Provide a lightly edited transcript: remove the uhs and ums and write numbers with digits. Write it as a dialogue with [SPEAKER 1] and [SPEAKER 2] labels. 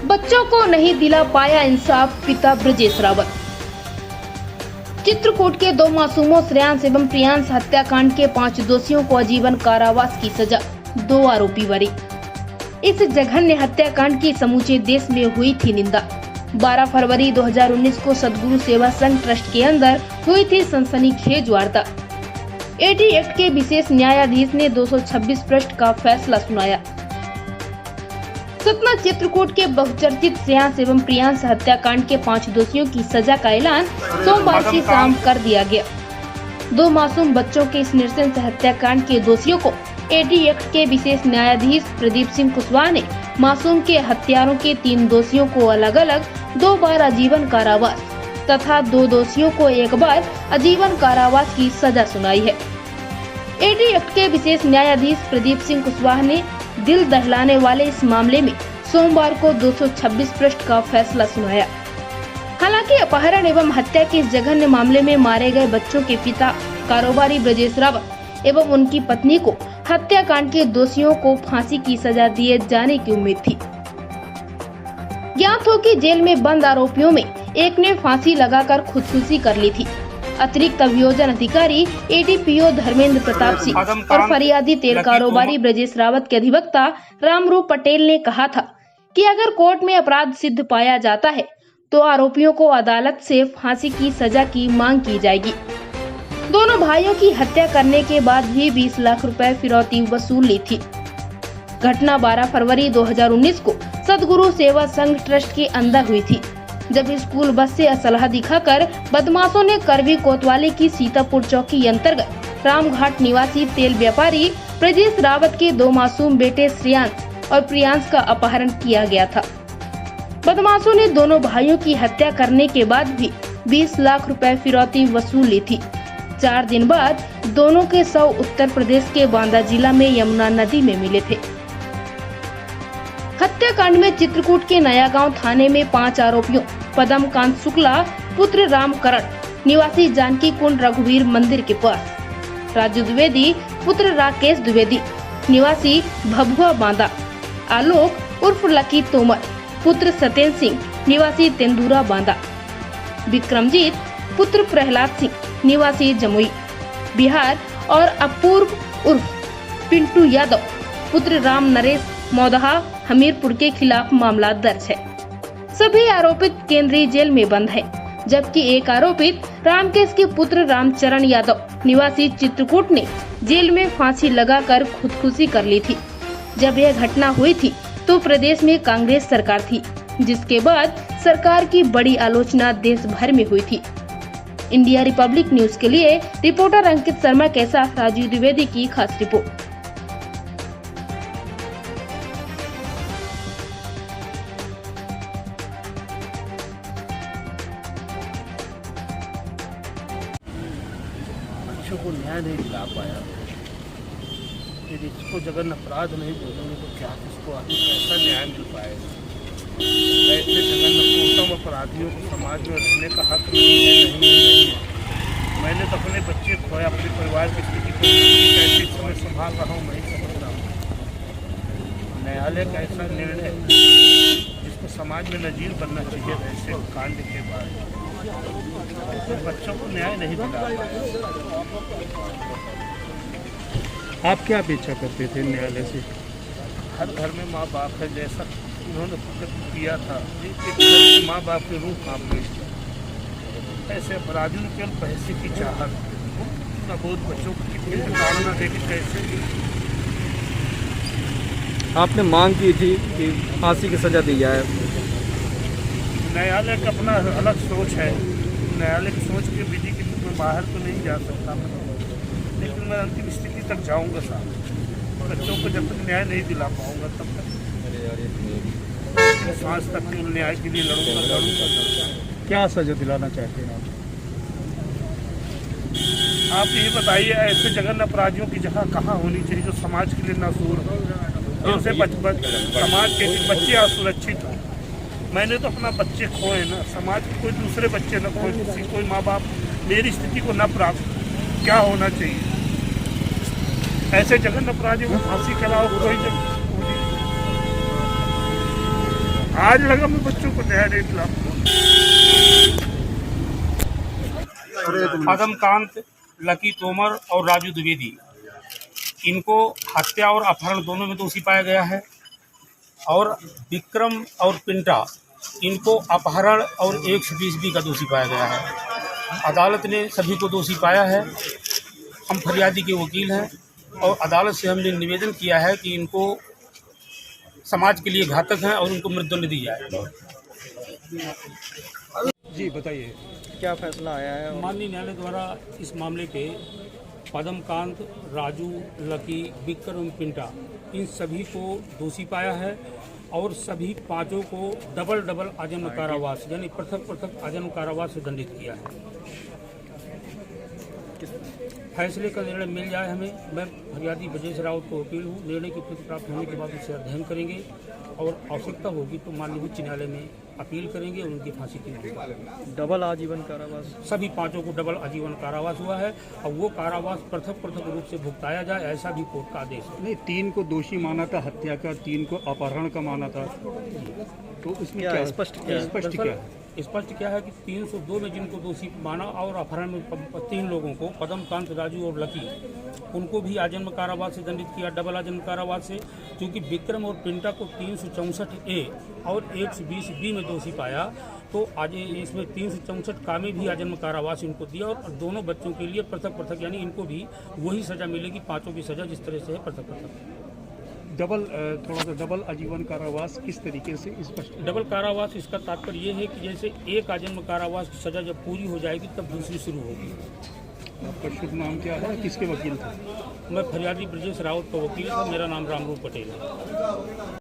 [SPEAKER 1] बच्चों को नहीं दिला पाया इंसाफ, पिता ब्रजेश रावत। चित्रकूट के 2 मासूमों श्रेयांश एवं प्रियांश हत्याकांड के 5 दोषियों को आजीवन कारावास की सजा, 2 आरोपी बरी। इस जघन्य हत्याकांड की समूचे देश में हुई थी निंदा। 12 फरवरी 2019 को सदगुरु सेवा संघ ट्रस्ट के अंदर हुई थी सनसनीखेज वार्ता। एडी एक्ट के विशेष न्यायाधीश ने 226 पृष्ठ का फैसला सुनाया। सतना चित्रकूट के बहुचर्चित श्रेयांश एवं प्रियांश हत्याकांड के 5 दोषियों की सजा का ऐलान सोमवार की शाम कर दिया गया। 2 मासूम बच्चों के इस नृशंस हत्याकांड के दोषियों को एडी एक्ट के विशेष न्यायाधीश प्रदीप सिंह कुशवाहा ने मासूम के हत्यारों के 3 दोषियों को अलग अलग 2 बार आजीवन कारावास तथा 2 दोषियों को 1 बार आजीवन कारावास की सजा सुनाई है। एडी एक्ट के विशेष न्यायाधीश प्रदीप सिंह कुशवाहा ने दिल दहलाने वाले इस मामले में सोमवार को 226 पृष्ठ का फैसला सुनाया। हालांकि अपहरण एवं हत्या के इस जघन्य मामले में मारे गए बच्चों के पिता कारोबारी ब्रजेश रावत एवं उनकी पत्नी को हत्याकांड के दोषियों को फांसी की सजा दिए जाने की उम्मीद थी। ज्ञात हो कि जेल में बंद आरोपियों में एक ने फांसी लगाकर खुदकुशी कर ली थी। अतिरिक्त अभियोजन अधिकारी एडीपीओ धर्मेंद्र प्रताप सिंह और फरियादी तेल कारोबारी ब्रजेश रावत के अधिवक्ता रामरूप पटेल ने कहा था कि अगर कोर्ट में अपराध सिद्ध पाया जाता है तो आरोपियों को अदालत से फांसी की सजा की मांग की जाएगी। दोनों भाइयों की हत्या करने के बाद भी 20 लाख रुपए फिरौती वसूल ली थी। घटना 12 फरवरी 2019 को सदगुरु सेवा संघ ट्रस्ट के अंदर हुई थी, जब स्कूल बस से असलहा दिखाकर बदमाशों ने करवी कोतवाली की सीतापुर चौकी अंतर्गत रामघाट निवासी तेल व्यापारी ब्रजेश रावत के 2 मासूम बेटे श्रेयांश और प्रियांश का अपहरण किया गया था। बदमाशों ने दोनों भाइयों की हत्या करने के बाद भी 20 लाख रुपए फिरौती वसूल ली थी। 4 दिन बाद दोनों के शव उत्तर प्रदेश के बांदा जिला में यमुना नदी में मिले थे। हत्याकांड में चित्रकूट के नया गांव थाने में 5 आरोपियों पद्मकांत शुक्ला पुत्र रामकरण निवासी जानकी कुंड रघुवीर मंदिर के पास, राजू द्विवेदी पुत्र राकेश द्विवेदी निवासी भभुआ बांदा, आलोक उर्फ लकी तोमर पुत्र सत्येंद्र सिंह निवासी तेंदुरा बांदा, विक्रमजीत पुत्र प्रहलाद सिंह निवासी जमुई बिहार और अपूर्व उर्फ पिंटू यादव पुत्र राम नरेश मौदहा हमीरपुर के खिलाफ मामला दर्ज है। सभी आरोपित केंद्रीय जेल में बंद है, जबकि एक आरोपित रामकेश के पुत्र रामचरण यादव निवासी चित्रकूट ने जेल में फांसी लगाकर खुदकुशी कर ली थी। जब यह घटना हुई थी तो प्रदेश में कांग्रेस सरकार थी, जिसके बाद सरकार की बड़ी आलोचना देश भर में हुई थी। इंडिया रिपब्लिक न्यूज के लिए रिपोर्टर अंकित शर्मा के साथ राजू द्विवेदी की खास रिपोर्ट।
[SPEAKER 2] बच्चों को न्याय नहीं दिला पाया, यदि इसको जघन्य अपराध नहीं बोलेंगे तो क्या किसको आगे कैसा न्याय मिल पाएगा। ऐसे जघन्य कोटम अपराधियों को समाज में रहने का हक नहीं है। मैंने तो अपने बच्चे खोया, अपने परिवार की स्थिति को कैसे समय संभाल रहा हूँ मैं समझ रहा हूँ। न्यायालय का ऐसा निर्णय जिसको समाज में नजीर बनना चाहिए, ऐसे कांड के बाद तो बच्चों को न्याय नहीं दिला पाया।
[SPEAKER 3] आप क्या अपेक्षा करते थे न्यायालय से?
[SPEAKER 2] हर घर में माँ बाप है, जैसा उन्होंने किया था माँ बाप के रूप कांप गई थी। ऐसे अपराधियों ने केवल पैसे की चाहत न बहुत बच्चों को कितनी ताड़ना देकर कैसे।
[SPEAKER 3] आपने मांग की थी कि फांसी की सजा दी जाए।
[SPEAKER 2] न्यायालय का अपना अलग सोच है, न्यायालय की सोच के विधि के मैं बाहर तो नहीं जा सकता, लेकिन मैं अंतिम स्थिति तक जाऊंगा साहब। बच्चों को जब तक न्याय नहीं दिला पाऊंगा तब तक सांस तक न्याय के लिए लड़ूंगा।
[SPEAKER 3] क्या सजा दिलाना चाहते हैं
[SPEAKER 2] आप ये बताइए, ऐसे जघन्य अपराधियों की जगह कहाँ होनी चाहिए जो समाज के लिए नासूर हो, जिनसे समाज के बच्चे असुरक्षित हो। मैंने तो अपना बच्चे खोए ना, समाज के कोई दूसरे बच्चे न खोए, किसी कोई माँ बाप मेरी स्थिति को न प्राप्त। क्या होना चाहिए? ऐसे जघन्य अपराधियों को फांसी के अलावा कोई आज लगा मैं बच्चों को न्याय नहीं दिला। पदमकांत, लकी तोमर और राजू द्विवेदी, इनको हत्या और अपहरण दोनों में दोषी पाया गया है। और विक्रम और पिंटा, इनको अपहरण और 120B का दोषी पाया गया है। अदालत ने सभी को दोषी पाया है। हम फरियादी के वकील हैं और अदालत से हमने निवेदन किया है कि इनको समाज के लिए घातक हैं और उनको मृत्युदंड दी जाए।
[SPEAKER 3] जी बताइए क्या फैसला आया है?
[SPEAKER 2] माननीय न्यायालय द्वारा इस मामले पे पदमकांत, राजू, लकी, विक्रम, पिंटा, इन सभी को दोषी पाया है और सभी पांचों को डबल आजन्म कारावास यानी पृथक आजन्म कारावास से दंडित किया है। फैसले का निर्णय मिल जाए हमें। मैं फरियादी ब्रजेश राउत को वकील हूँ। निर्णय की प्रति प्राप्त होने के बाद उसे अध्ययन करेंगे और आवश्यकता होगी तो माननीय उच्च न्यायालय में अपील करेंगे और उनकी फांसी की मांग करेंगे।
[SPEAKER 3] डबल आजीवन कारावास
[SPEAKER 2] सभी पांचों को डबल आजीवन कारावास हुआ है और वो कारावास पृथक रूप से भुगताया जाए, ऐसा भी कोर्ट का आदेश है।
[SPEAKER 4] नहीं, 3 को दोषी माना था हत्या का, 3 को अपहरण का माना था, तो उसमें क्या
[SPEAKER 3] स्पष्ट क्या है?
[SPEAKER 2] स्पष्ट क्या है कि 302 में जिनको दोषी माना और अपहरण में 3 लोगों को, पदमकांत, राजू और लकी, उनको भी आजन्म कारावास से दंडित किया, डबल आजन्म कारावास से। क्योंकि विक्रम और पिंटा को 364A और 120B में दोषी पाया, तो आज इसमें 364 का में भी आजन्म कारावास इनको दिया और दोनों बच्चों के लिए पृथक यानी इनको भी वही सजा मिलेगी, पांचों की सजा जिस तरह से है पृथक।
[SPEAKER 4] थोड़ा सा डबल आजीवन कारावास किस तरीके से स्पष्ट?
[SPEAKER 2] डबल कारावास इसका तात्पर्य ये है कि जैसे एक आजन्म कारावास की सजा जब पूरी हो जाएगी तब दूसरी शुरू होगी।
[SPEAKER 4] आपका शुभ नाम क्या है, किसके वकील थे?
[SPEAKER 2] मैं फरियादी ब्रजेश राउत का वकील था। मेरा नाम रामरूप पटेल है।